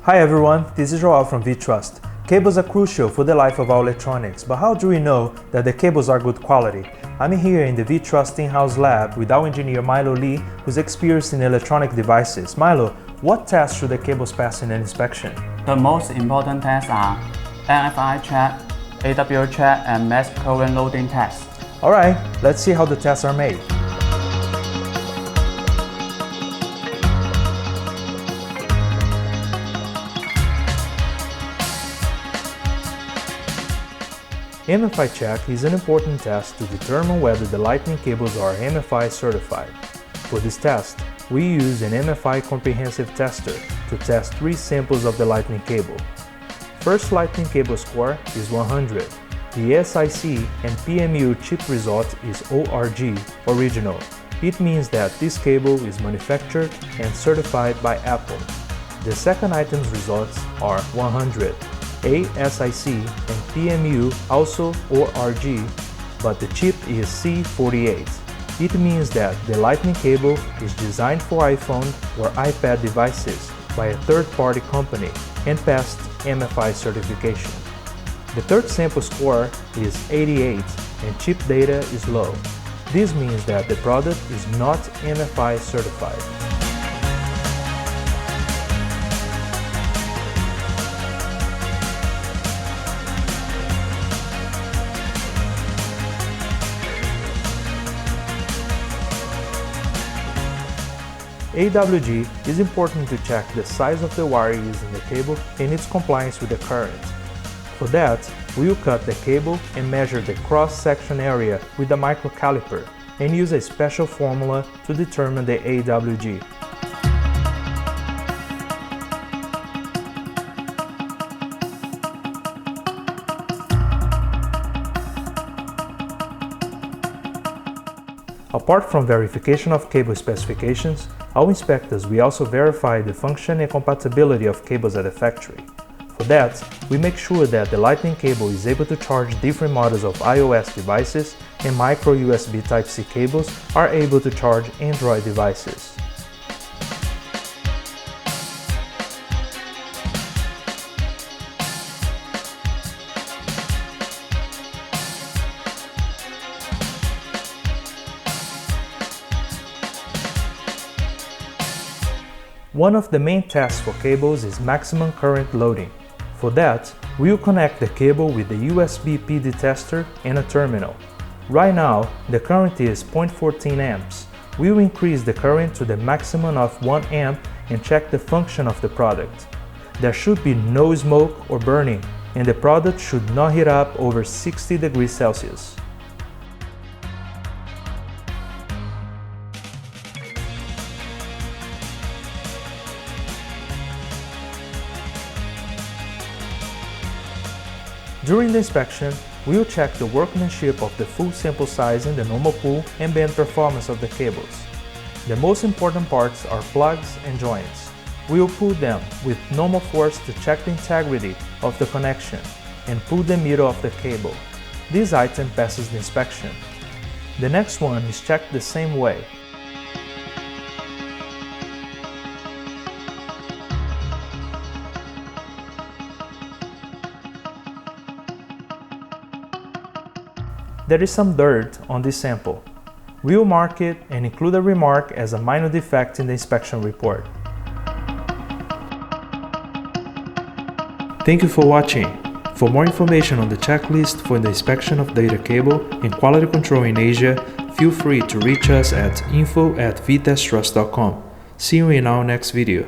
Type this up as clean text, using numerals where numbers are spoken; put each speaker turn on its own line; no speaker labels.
Hi everyone, this is Joel from VTrust. Cables are crucial for the life of our electronics, but how do we know that the cables are good quality? I'm here in the VTrust in-house lab with our engineer Milo Lee, who's experienced in electronic devices. Milo, what tests should the cables pass in an inspection?
The most important tests are MFI Check, AWG Check, and mass current loading test.
Alright, let's see how the tests are made. MFI Check is an important test to determine whether the lightning cables are MFI-certified. For this test, we use an MFI comprehensive tester to test 3 samples of the lightning cable. First lightning cable score is 100. The SIC and PMU chip result is ORG, original. It means that this cable is manufactured and certified by Apple. The second item's results are 100. ASIC and PMU also ORG, but the chip is C48. It means that the lightning cable is designed for iPhone or iPad devices by a third-party company and passed MFI certification. The third sample score is 88 and chip data is low. This means that the product is not MFI certified. AWG is important to check the size of the wire used in the cable and its compliance with the current. For that, we will cut the cable and measure the cross-section area with a microcaliper and use a special formula to determine the AWG. Apart from verification of cable specifications, our inspectors will also verify the function and compatibility of cables at the factory. For that, we make sure that the lightning cable is able to charge different models of iOS devices and micro USB Type-C cables are able to charge Android devices. One of the main tests for cables is maximum current loading. For that, we will connect the cable with the USB PD tester and a terminal. Right now, the current is 0.14 amps. We will increase the current to the maximum of 1 amp and check the function of the product. There should be no smoke or burning, and the product should not heat up over 60 degrees Celsius. During the inspection, we will check the workmanship of the full sample size and the normal pull and bend performance of the cables. The most important parts are plugs and joints. We will pull them with normal force to check the integrity of the connection and pull the middle of the cable. This item passes the inspection. The next one is checked the same way. There is some dirt on this sample. We will mark it and include a remark as a minor defect in the inspection report. Thank you for watching. For more information on the checklist for the inspection of data cable and quality control in Asia, feel free to reach us at info@vtesttrust.com. See you in our next video.